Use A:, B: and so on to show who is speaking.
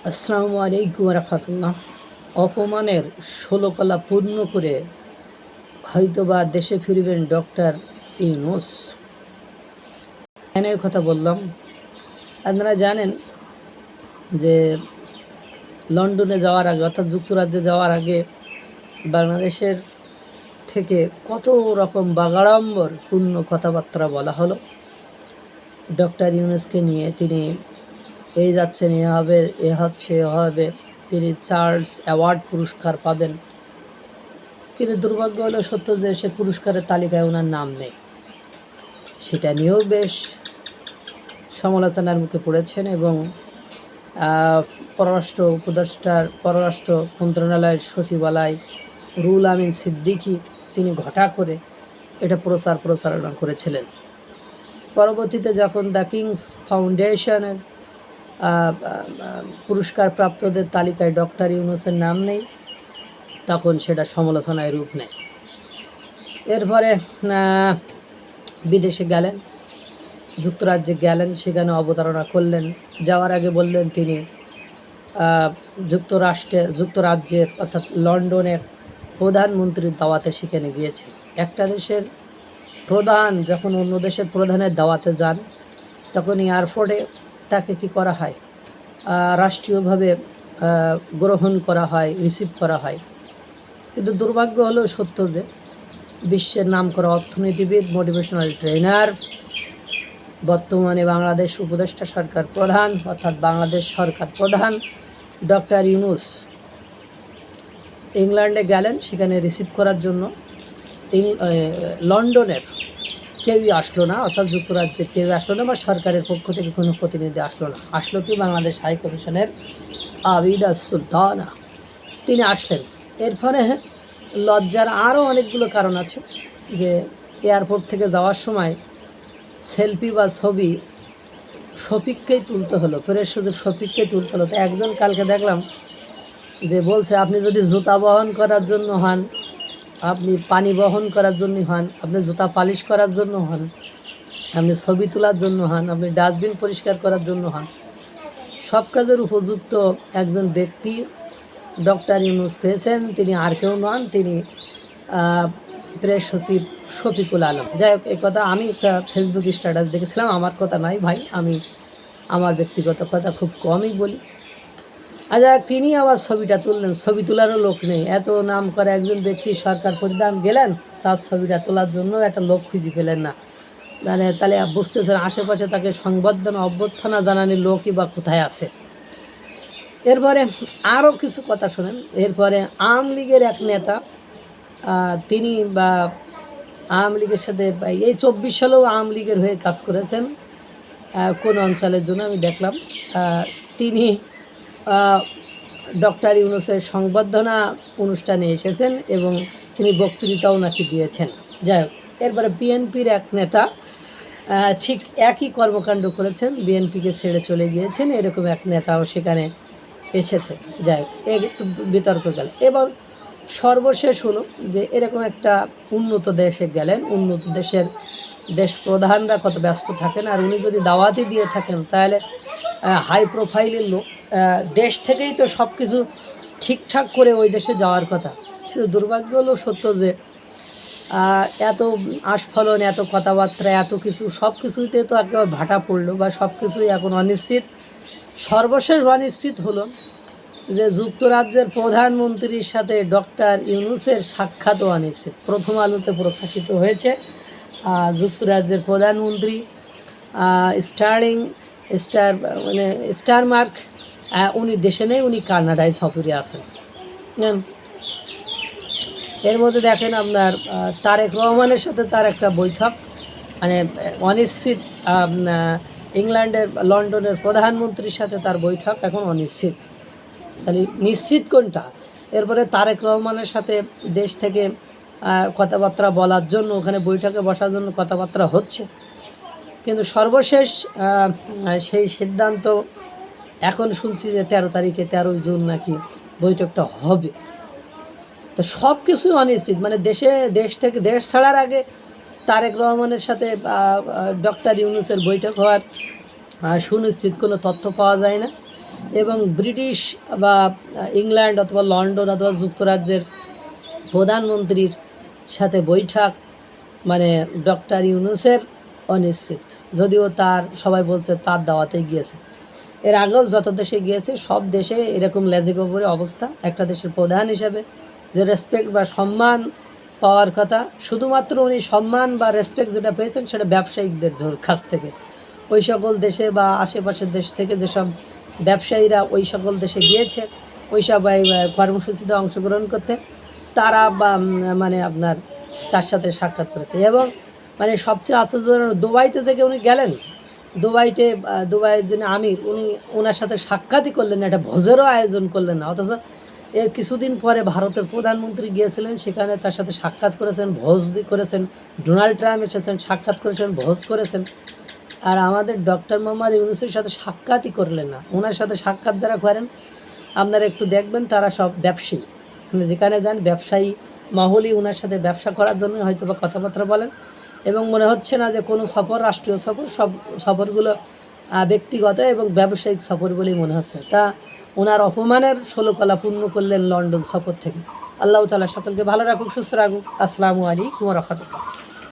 A: আসসালামু আলাইকুম রহমতুল্লাহ। অপমানের ১৬ কলা পূর্ণ করে হয়তোবা দেশে ফিরবেন ডক্টর ইউনূস। কেন এই কথা বললাম? আপনারা জানেন যে লন্ডনে যাওয়ার আগে অর্থাৎ যুক্তরাজ্যে যাওয়ার আগে বাংলাদেশের থেকে কত রকম বাগাড়ম্বর পূর্ণ কথাবার্তা বলা হলো ডক্টর ইউনূসকে নিয়ে। তিনি এই যাচ্ছেন, এ হবে, এ হচ্ছে, এ হবে, তিনি চার্লস অ্যাওয়ার্ড পুরস্কার পাবেন। কিন্তু দুর্ভাগ্য হলো সত্য যে সে পুরস্কারের তালিকায় ওনার নাম নেই। সেটা নিয়েও বেশ সমালোচনার মুখে পড়েছেন এবং পররাষ্ট্র উপদেষ্টার পররাষ্ট্র মন্ত্রণালয়ের সচিবালয় রুহুল আমিন সিদ্দিকী তিনি ঘটা করে এটা প্রচারণা করেছিলেন। পরবর্তীতে যখন দ্য কিংস ফাউন্ডেশনের পুরস্কার প্রাপ্তদের তালিকায় ডক্টর ইউনূসের নাম নেই, তখন সেটা সমালোচনায় রূপ নেয়। এরপরে বিদেশে গেলেন, যুক্তরাজ্যে গেলেন, সেখানে অবতারণা করলেন। যাওয়ার আগে বললেন তিনি যুক্তরাজ্যের অর্থাৎ লন্ডনের প্রধানমন্ত্রীর দাওয়াতে সেখানে গিয়েছেন। একটা দেশের প্রধান যখন অন্য দেশের প্রধানের দাওয়াতে যান, তখন এয়ারপোর্টে তাকে কি করা হয়? রাষ্ট্রীয়ভাবে গ্রহণ করা হয়, রিসিভ করা হয়। কিন্তু দুর্ভাগ্য হলো সত্য যে বিশ্বের নামকরা অর্থনীতিবিদ, মোটিভেশনাল ট্রেনার, বর্তমানে বাংলাদেশ উপদেষ্টা সরকার প্রধান অর্থাৎ বাংলাদেশ সরকার প্রধান ডক্টর ইউনূস ইংল্যান্ডে গেলেন। সেখানে রিসিভ করার জন্য লন্ডনের কেউই আসলো না, অর্থাৎ যুক্তরাজ্যের কেউ আসলো না, বা সরকারের পক্ষ থেকে কোনো প্রতিনিধি আসলো না। আসলো কি বাংলাদেশ হাই কমিশনের আবিদা সুলতানা, তিনি আসলেন। এর ফলে লজ্জার আরও অনেকগুলো কারণ আছে যে এয়ারপোর্ট থেকে যাওয়ার সময় সেলফি বা ছবি শফিককেই তুলতে হলো, প্রেস সচিব শফিককেই তুলতে হলো। তো একজন কালকে দেখলাম যে বলছে, আপনি যদি জুতা বহন করার জন্য হন, আপনি পানি বহন করার জন্য হন, আপনি জুতা পালিশ করার জন্য হন, আপনি ছবি তোলার জন্য হন, আপনি ডাস্টবিন পরিষ্কার করার জন্য হন, সব কাজের উপযুক্ত একজন ব্যক্তি ডক্টর ইউনূস পেয়েছেন। তিনি আর কেউ নন, তিনি প্রেস সচিব শফিকুল আলম। যাই হোক, এই কথা আমি একটা ফেসবুক স্ট্যাটাস দেখেছিলাম, আমার কথা নাই ভাই, আমি আমার ব্যক্তিগত কথা খুব কমই বলি। আচ্ছা, তিনি আবার ছবিটা তুললেন, ছবি তোলারও লোক নেই। এত নাম করে একজন ব্যক্তি সরকার প্রধান গেলেন, তার ছবিটা তোলার জন্য একটা লোক খুঁজে পেলেন না। মানে তাহলে বুঝতেছেন আশেপাশে তাকে সংবর্ধনা অভ্যর্থনা জানানোর লোকই বা কোথায় আছে। এরপরে আরও কিছু কথা শোনেন। এরপরে আওয়ামী লীগের এক নেতা, তিনি বা আওয়ামী লীগের সাথে এই 24 সালেও আওয়ামী লীগের হয়ে কাজ করেছেন কোন অঞ্চলের জন্য আমি দেখলাম। তিনি ডক্টর ইউনূসের সংবর্ধনা অনুষ্ঠানে এসেছেন এবং তিনি বক্তৃতাও নাকি দিয়েছেন। যাই হোক, এরপরে বিএনপির এক নেতা ঠিক একই কর্মকাণ্ড করেছেন, বিএনপিকে ছেড়ে চলে গিয়েছেন, এরকম এক নেতাও সেখানে এসেছে। যাই হোক, একটু বিতর্ক গেল। এবার সর্বশেষ হলো যে এরকম একটা উন্নত দেশে গেলেন, উন্নত দেশ প্রধানরা কত ব্যস্ত থাকেন, আর উনি যদি দাওয়াতি দিয়ে থাকেন তাহলে হাই প্রোফাইলের লোক, দেশ থেকেই তো সব কিছু ঠিকঠাক করে ওই দেশে যাওয়ার কথা। কিন্তু দুর্ভাগ্য হলো সত্য যে এত আস্ফলন, এত কথাবার্তা, এত কিছু, সব কিছুতে তো একেবারে ভাটা পড়লো, বা সব কিছুই এখন অনিশ্চিত। সর্বশেষ অনিশ্চিত হলো যে যুক্তরাজ্যের প্রধানমন্ত্রীর সাথে ডক্টর ইউনূসের সাক্ষাৎও অনিশ্চিত। প্রথম আলোতে প্রকাশিত হয়েছে যুক্তরাজ্যের প্রধানমন্ত্রী স্টারমার্ক, উনি দেশে নেই, উনি কানাডায় সফরে আছেন। এর মধ্যে দেখেন আপনার তারেক রহমানের সাথে তার একটা বৈঠক, মানে অনিশ্চিত। ইংল্যান্ডের লন্ডনের প্রধানমন্ত্রীর সাথে তার বৈঠক এখন অনিশ্চিত। তাহলে নিশ্চিত কোনটা? এরপরে তারেক রহমানের সাথে দেশ থেকে কথাবার্তা বলার জন্য, ওখানে বৈঠকে বসার জন্য কথাবার্তা হচ্ছে, কিন্তু সর্বশেষ সেই সিদ্ধান্ত এখন শুনছি যে 13 তারিখে, 13 জুন নাকি বৈঠকটা হবে। তো সব কিছুই অনিশ্চিত, মানে দেশ থেকে দেশ ছাড়ার আগে তারেক রহমানের সাথে ডক্টর ইউনূসের বৈঠক হওয়ার সুনিশ্চিত কোনো তথ্য পাওয়া যায় না। এবং ব্রিটিশ বা ইংল্যান্ড অথবা লন্ডন অথবা যুক্তরাজ্যের প্রধানমন্ত্রীর সাথে বৈঠক মানে ডক্টর ইউনূসের অনিশ্চিত, যদিও তার সবাই বলছে তার দাওয়াতেই গিয়েছে। এর আগেও যত দেশে গিয়েছে সব দেশে এরকম লেজেগোবরে অবস্থা। একটা দেশের প্রধান হিসেবে যে রেসপেক্ট বা সম্মান পাওয়ার কথা, শুধুমাত্র উনি সম্মান বা রেসপেক্ট যেটা পেয়েছেন সেটা ব্যবসায়িকদের কাছ থেকে। ওই সকল দেশে বা আশেপাশের দেশ থেকে যেসব ব্যবসায়ীরা ওই সকল দেশে গিয়েছে ওই সব কর্মসূচিতে অংশগ্রহণ করতে, তারা বা মানে আপনার তার সাথে সাক্ষাৎ করেছে। এবং মানে সবচেয়ে আশ্চর্য, দুবাইতে থেকে উনি গেলেন, দুবাইয়ের যিনি আমির উনি ওনার সাথে সাক্ষাৎই করলেন না, একটা ভোজেরও আয়োজন করলেন না। অথচ এর কিছুদিন পরে ভারতের প্রধানমন্ত্রী গিয়েছিলেন, সেখানে তার সাথে সাক্ষাৎ করেছেন, ভোজ করেছেন। ডোনাল্ড ট্রাম্প এসেছেন, সাক্ষাৎ করেছেন, ভোজ করেছেন। আর আমাদের ডক্টর মোহাম্মদ ইউনূসের সাথে সাক্ষাৎই করলেন না। ওনার সাথে সাক্ষাৎ যারা করেন আপনারা একটু দেখবেন তারা সব ব্যবসায়ী, যেখানে যান ব্যবসায়ী মহলই ওনার সাথে ব্যবসা করার জন্য হয়তো বা কথাবার্তা বলেন। এবং মনে হচ্ছে না যে কোনো সফর রাষ্ট্রীয় সফর, সব সফরগুলো ব্যক্তিগত এবং ব্যবসায়িক সফর বলেই মনে হচ্ছে। তা ওনার অপমানের 16 কলা পূর্ণ করলেন লন্ডন সফর থেকে। আল্লাহ তাআলা সকলকে ভালো রাখুক, সুস্থ রাখুক। আসসালামু আলাইকুম ওয়া রাহমাতুল্লাহ।